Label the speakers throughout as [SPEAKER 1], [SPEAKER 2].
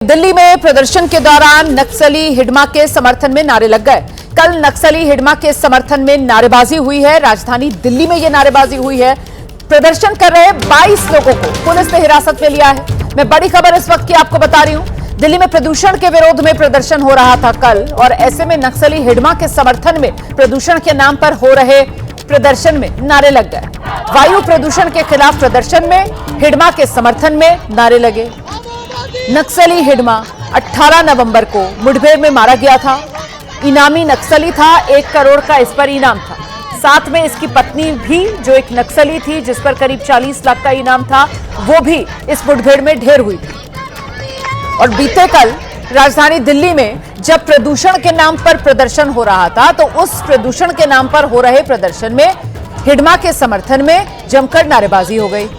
[SPEAKER 1] दिल्ली में प्रदर्शन के दौरान नक्सली हिडमा के समर्थन में नारे लग गए। कल नक्सली हिडमा के समर्थन में नारेबाजी हुई है। राजधानी दिल्ली में यह नारेबाजी हुई है। प्रदर्शन कर रहे 22 लोगों को पुलिस ने हिरासत में लिया है। मैं बड़ी खबर इस वक्त की आपको बता रही हूं। दिल्ली में प्रदूषण के विरोध में प्रदर्शन हो रहा था कल, और ऐसे में नक्सली हिडमा के समर्थन में प्रदूषण के नाम पर हो रहे प्रदर्शन में नारे लग गए। वायु प्रदूषण के खिलाफ प्रदर्शन में, हिडमा के समर्थन में नारे लगे। नक्सली हिडमा 18 नवंबर को मुठभेड़ में मारा गया था। इनामी नक्सली था, 1 करोड़ का इस पर इनाम था। साथ में इसकी पत्नी भी, जो एक नक्सली थी जिस पर करीब 40 लाख का इनाम था, वो भी इस मुठभेड़ में ढेर हुई थी। और बीते कल राजधानी दिल्ली में जब प्रदूषण के नाम पर प्रदर्शन हो रहा था, तो उस प्रदूषण के नाम पर हो रहे प्रदर्शन में हिडमा के समर्थन में जमकर नारेबाजी हो गई।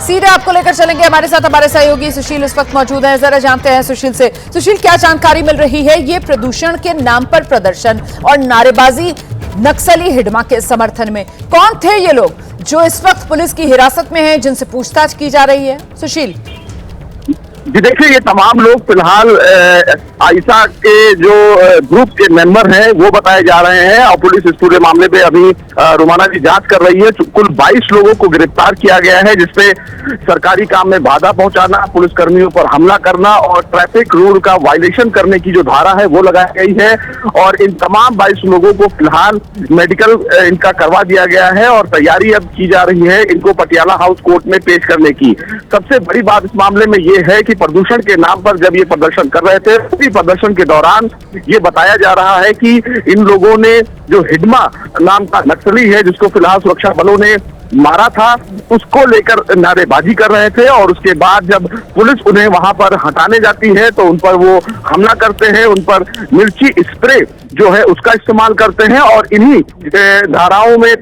[SPEAKER 1] सीधे आपको लेकर चलेंगे, हमारे साथ हमारे सहयोगी सुशील इस वक्त मौजूद हैं। जरा जानते हैं सुशील से। सुशील, क्या जानकारी मिल रही है? ये प्रदूषण के नाम पर प्रदर्शन और नारेबाजी नक्सली हिडमा के समर्थन में, कौन थे ये लोग जो इस वक्त पुलिस की हिरासत में हैं, जिनसे पूछताछ की जा रही है? सुशील
[SPEAKER 2] जी देखिए, ये तमाम लोग फिलहाल आयशा के जो ग्रुप के मेंबर हैं वो बताए जा रहे हैं, और पुलिस इस पूरे मामले पे अभी रोमाना की जांच कर रही है। कुल 22 लोगों को गिरफ्तार किया गया है, जिसपे सरकारी काम में बाधा पहुंचाना, पुलिस कर्मियों पर हमला करना और ट्रैफिक रूल का वायलेशन करने की जो धारा है वो लगाई गई है। और इन तमाम 22 लोगों को फिलहाल मेडिकल इनका करवा दिया गया है, और तैयारी अब की जा रही है इनको पटियाला हाउस कोर्ट में पेश करने की। सबसे बड़ी बात इस मामले में ये है कि प्रदूषण के नाम पर जब ये प्रदर्शन कर रहे थे, उसी प्रदर्शन के दौरान ये बताया जा रहा है कि इन लोगों ने जो हिडमा नाम का नक्सली है, जिसको फिलहाल सुरक्षा बलों ने मारा था, उसको लेकर नारेबाजी कर रहे थे। और उसके बाद जब पुलिस उन्हें वहां पर हटाने जाती है तो उन पर वो हमला करते हैं, उन पर मिर्ची स्प्रे जो है उसका इस्तेमाल करते हैं। और इन्हीं धाराओं में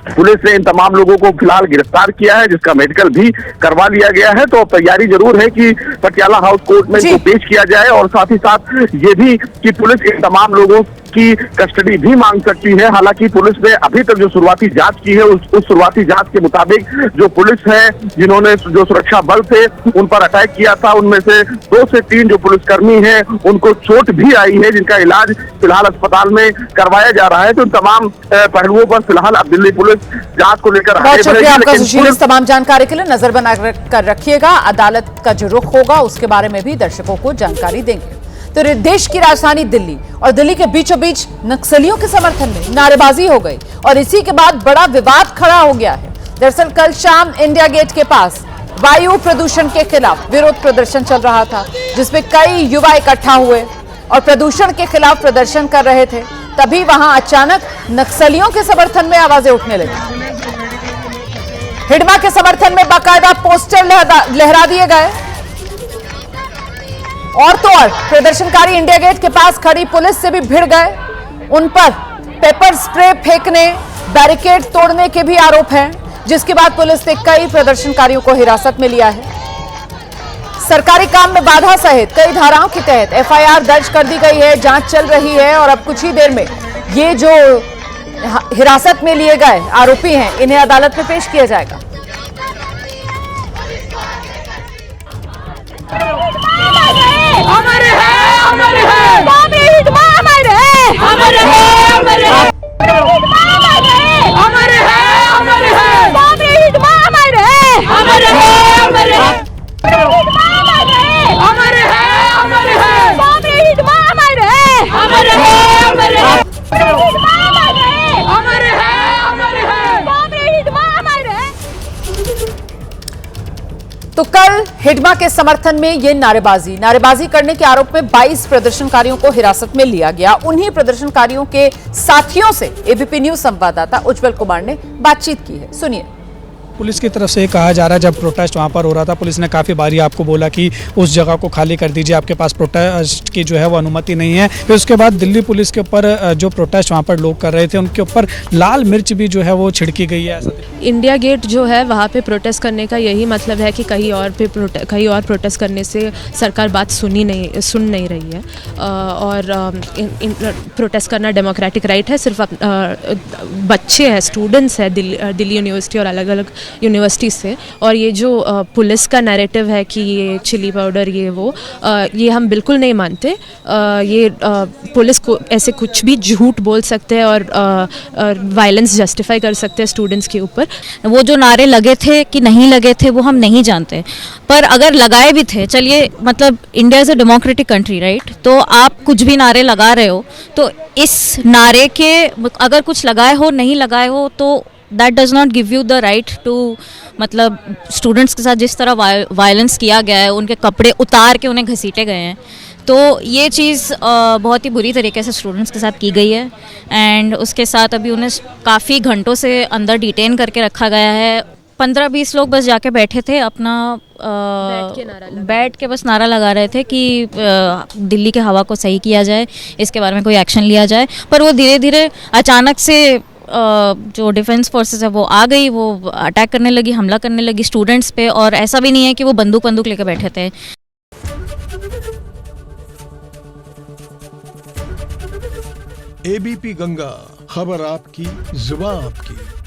[SPEAKER 2] पुलिस ने इन तमाम लोगों को फिलहाल गिरफ्तार किया है, जिसका मेडिकल भी करवा लिया गया है। तो तैयारी जरूर है कि पटियाला हाउस कोर्ट में इनको पेश किया जाए, और साथ ही साथ ये भी कि पुलिस इन तमाम लोगों की कस्टडी भी मांग सकती है। हालांकि पुलिस ने अभी तक जो शुरुआती जांच की है, उस शुरुआती जांच के मुताबिक जो पुलिस है, जिन्होंने जो सुरक्षा बल थे उन पर अटैक किया था, उनमें से 2 से 3 जो पुलिसकर्मी हैं उनको चोट भी आई है, जिनका इलाज फिलहाल अस्पताल में करवाया जा रहा है। तो तमाम पहलुओं पर फिलहाल अब दिल्ली पुलिस जांच को लेकर
[SPEAKER 1] बहुत शुक्रिया आपका सुशील, इस तमाम जानकारी के लिए। नजर बना कर रखिएगा, अदालत का जो रुख होगा उसके बारे में भी दर्शकों को जानकारी देंगे। तो देश की राजधानी दिल्ली और दिल्ली के बीचों बीच नक्सलियों के समर्थन में नारेबाजी हो गई, और इसी के बाद बड़ा विवाद खड़ा हो गया है। दरअसल कल शाम इंडिया गेट के पास वायु प्रदूषण के खिलाफ विरोध प्रदर्शन चल रहा था, जिसमें कई युवा इकट्ठा हुए और प्रदूषण के खिलाफ प्रदर्शन कर रहे थे। तभी वहां अचानक नक्सलियों के समर्थन में आवाजें उठने लगी। हिडमा के समर्थन में बाकायदा पोस्टर लहरा दिए गए, और तो और प्रदर्शनकारी इंडिया गेट के पास खड़ी पुलिस से भी भिड़ गए। उन पर पेपर स्प्रे फेंकने, बैरिकेड तोड़ने के भी आरोप हैं, जिसके बाद पुलिस ने कई प्रदर्शनकारियों को हिरासत में लिया है। सरकारी काम में बाधा सहित कई धाराओं के तहत एफआईआर दर्ज कर दी गई है, जांच चल रही है, और अब कुछ ही देर में ये जो हिरासत में लिए गए आरोपी हैं, इन्हें अदालत में पेश किया जाएगा।
[SPEAKER 3] हमारे हैं, हमारे हैं, हिडमा हमारे हैं, हमारे हैं, हमारे हैं, हिडमा हमारे हैं, हमारे हैं, हमारे हैं, हिडमा हमारे हैं, हमारे हैं, हमारे हैं, हिडमा हमारे हैं, हमारे हैं, हमारे हैं, हिडमा हमारे हैं, हमारे हैं, हमारे हैं, हिडमा हमारे हैं, हमारे हैं, हमारे हैं, हिडमा हमारे हैं।
[SPEAKER 1] तो कल हिडमा के समर्थन में ये नारेबाजी करने के आरोप में 22 प्रदर्शनकारियों को हिरासत में लिया गया। उन्हीं प्रदर्शनकारियों के साथियों से एबीपी न्यूज संवाददाता उज्जवल कुमार ने बातचीत की है, सुनिए।
[SPEAKER 4] पुलिस की तरफ से ये कहा जा रहा है, जब प्रोटेस्ट वहाँ पर हो रहा था पुलिस ने काफ़ी बारी आपको बोला कि उस जगह को खाली कर दीजिए, आपके पास प्रोटेस्ट की जो है वो अनुमति नहीं है। फिर उसके बाद दिल्ली पुलिस के ऊपर जो प्रोटेस्ट वहाँ पर लोग कर रहे थे उनके ऊपर लाल मिर्च भी जो है वो छिड़की गई है। ऐसा
[SPEAKER 5] इंडिया गेट जो है वहाँ पे प्रोटेस्ट करने का यही मतलब है कि कहीं और प्रोटेस्ट करने से सरकार बात सुन नहीं रही है। और प्रोटेस्ट करना डेमोक्रेटिक राइट है। सिर्फ बच्चे हैं, स्टूडेंट्स हैं दिल्ली यूनिवर्सिटी और अलग अलग यूनिवर्सिटी से, और ये जो पुलिस का नैरेटिव है कि ये चिली पाउडर ये हम बिल्कुल नहीं मानते। ये पुलिस को ऐसे कुछ भी झूठ बोल सकते हैं और वायलेंस जस्टिफाई कर सकते हैं स्टूडेंट्स के ऊपर।
[SPEAKER 6] वो जो नारे लगे थे कि नहीं लगे थे वो हम नहीं जानते, पर अगर लगाए भी थे, चलिए मतलब India is a democratic country right, तो आप कुछ भी नारे लगा रहे हो तो इस नारे के अगर कुछ लगाए हो नहीं लगाए हो तो that does not give you the right to, मतलब स्टूडेंट्स के साथ जिस तरह वायलेंस किया गया है, उनके कपड़े उतार के उन्हें घसीटे गए हैं, तो ये चीज़ बहुत ही बुरी तरीके से स्टूडेंट्स के साथ की गई है। एंड उसके साथ अभी उन्हें काफ़ी घंटों से अंदर डिटेन करके रखा गया है। 15-20 लोग बस जाके बैठे थे, अपना बैठ के बस नारा लगा रहे थे कि दिल्ली के हवा को सही किया जाए, इसके बारे में कोई एक्शन लिया जाए। पर वो धीरे धीरे अचानक से जो डिफेंस फोर्सेस है वो आ गई, वो अटैक करने लगी, हमला करने लगी स्टूडेंट्स पे। और ऐसा भी नहीं है कि वो बंदूक लेके बैठे थे।
[SPEAKER 7] एबीपी गंगा, खबर आपकी, जुबान आपकी।